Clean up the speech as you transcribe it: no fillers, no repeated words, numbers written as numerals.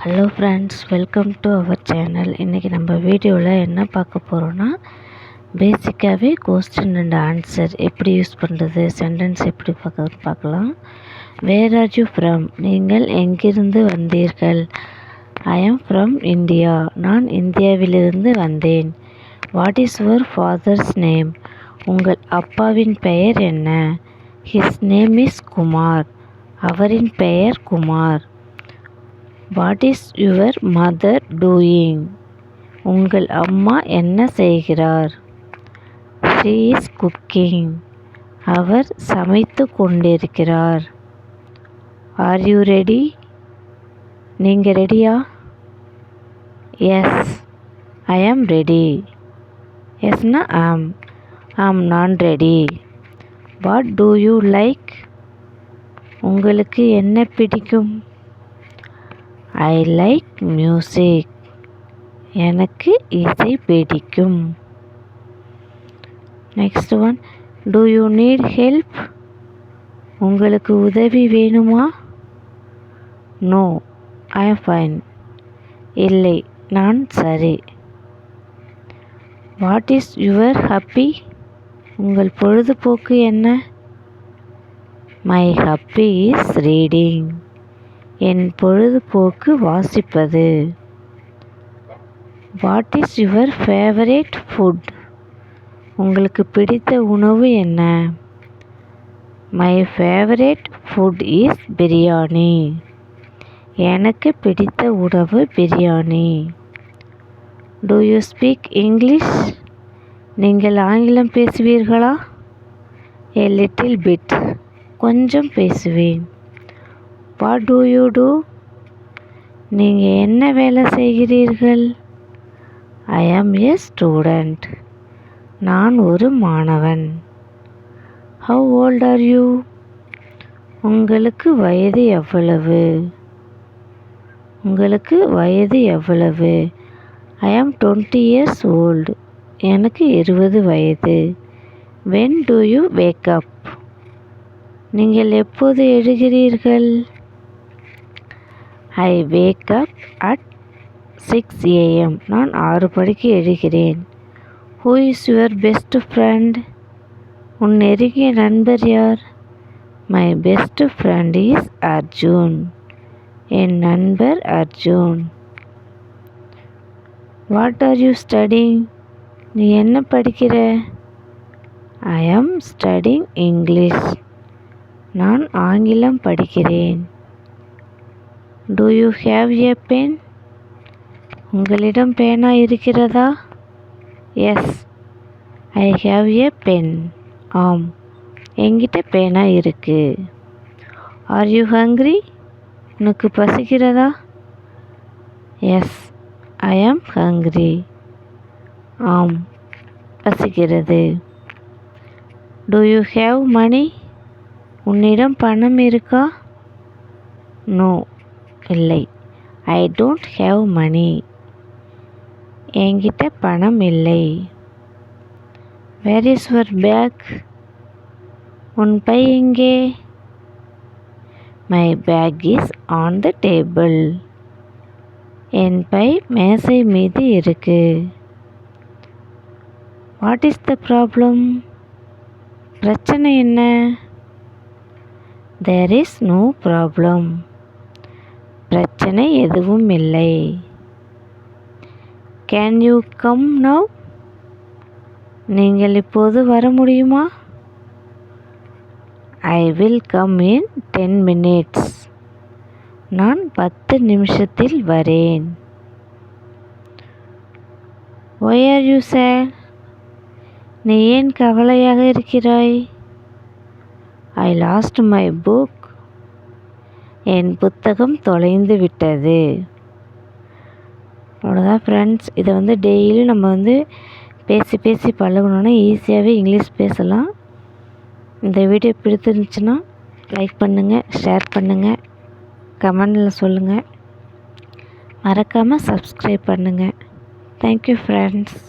Hello friends, welcome to our channel. இன்றைக்கி நம்ம வீடியோவில் என்ன பார்க்க போகிறோன்னா, பேசிக்காகவே கொஸ்டின் அண்ட் ஆன்சர் எப்படி யூஸ் பண்ணுறது, சென்டென்ஸ் எப்படி பார்க்கலாம். Where are you from? நீங்கள் எங்கிருந்து வந்தீர்கள்? ஐ ஆம் ஃப்ரம் இந்தியா. நான் இந்தியாவிலிருந்து வந்தேன். What is your father's name? உங்கள் அப்பாவின் பெயர் என்ன? His name is Kumar. அவரின் பெயர் Kumar. What is your mother doing? உங்கள் அம்மா என்ன செய்கிறார்? She is cooking. அவர் சமைத்து கொண்டிருக்கிறார். Are you ready? நீங்கள் ரெடியா? Yes, I am ready. எஸ்னா ஆம் நான் ready. What do you like? உங்களுக்கு என்ன பிடிக்கும்? I like music. எனக்கு இசை பிடிக்கும். Next one, do you need help? உங்களுக்கு உதவி வேணுமா? No, I am fine. இல்லை, நான் சரி. What is your hobby? உங்கள் பொழுதுபோக்கு என்ன? My hobby is reading. என் பொழுதுபோக்கு வாசிப்பது. What is your favourite food? உங்களுக்கு பிடித்த உணவு என்ன? My favourite food is biryani. எனக்கு பிடித்த உணவு biryani. Do you speak English? நீங்கள் ஆங்கிலம் பேசுவீர்களா? A little bit. கொஞ்சம் பேசுவேன். What do you do? நீங்கள் என்ன வேலை செய்கிறீர்கள்? ஐ ஆம் எ ஸ்டூடெண்ட். நான் ஒரு மாணவன். How old are you? உங்களுக்கு வயது எவ்வளவு? உங்களுக்கு வயது எவ்வளவு? ஐ ஆம் 20 years old. எனக்கு 20 வயது. When do you wake up? நீங்கள் எப்போது எழுகிறீர்கள்? I wake up at 6 AM. நான் 6 மணிக்கு எழுகிறேன். Who is your best friend? உன் நெருங்கிய நண்பர் யார்? My best friend is Arjun. என் நண்பர் Arjun. What are you studying? நீ என்ன படிக்கிற? ஐ ஆம் ஸ்டடிங் இங்கிலீஷ். நான் ஆங்கிலம் படிக்கிறேன். Do you have a pen? உங்களிடம் பேனா இருக்கிறதா? Yes, I have a pen. ஆம், என்கிட்ட பேனா இருக்கு. Are you hungry? உனக்கு பசிக்கிறதா? Yes, I am hungry. ஆம், பசிக்கிறது. Do you have money? உன்னிடம் பணம் இருக்கா? நோ, இல்லை. I don't have money. என்கிட்ட பணம் இல்லை. Where is your bag? உன் பை எங்கே? My bag is on the table. என் பை மேசை மீது இருக்கு. What is the problem? பிரச்சனை என்ன? There is no problem. பிரச்சனை எதுவும் இல்லை. Can you come now? நீங்கள் இப்போது வர முடியுமா? I will come in 10 minutes. நான் 10 நிமிஷத்தில் வரேன். Why are you sad? நீ ஏன் கவலையாக இருக்கிறாய்? I lost my book. என் புத்தகம் தொலைந்து விட்டது. அவ்வளோதான் ஃப்ரெண்ட்ஸ். இதை டெய்லி நம்ம பேசி பேசி பழகணுன்னா ஈஸியாகவே இங்கிலீஷ் பேசலாம். இந்த வீடியோ பிடிச்சிருந்துச்சுன்னா லைக் பண்ணுங்கள், ஷேர் பண்ணுங்கள், கமெண்டில் சொல்லுங்கள். மறக்காமல் சப்ஸ்கிரைப் பண்ணுங்கள். Thank you friends.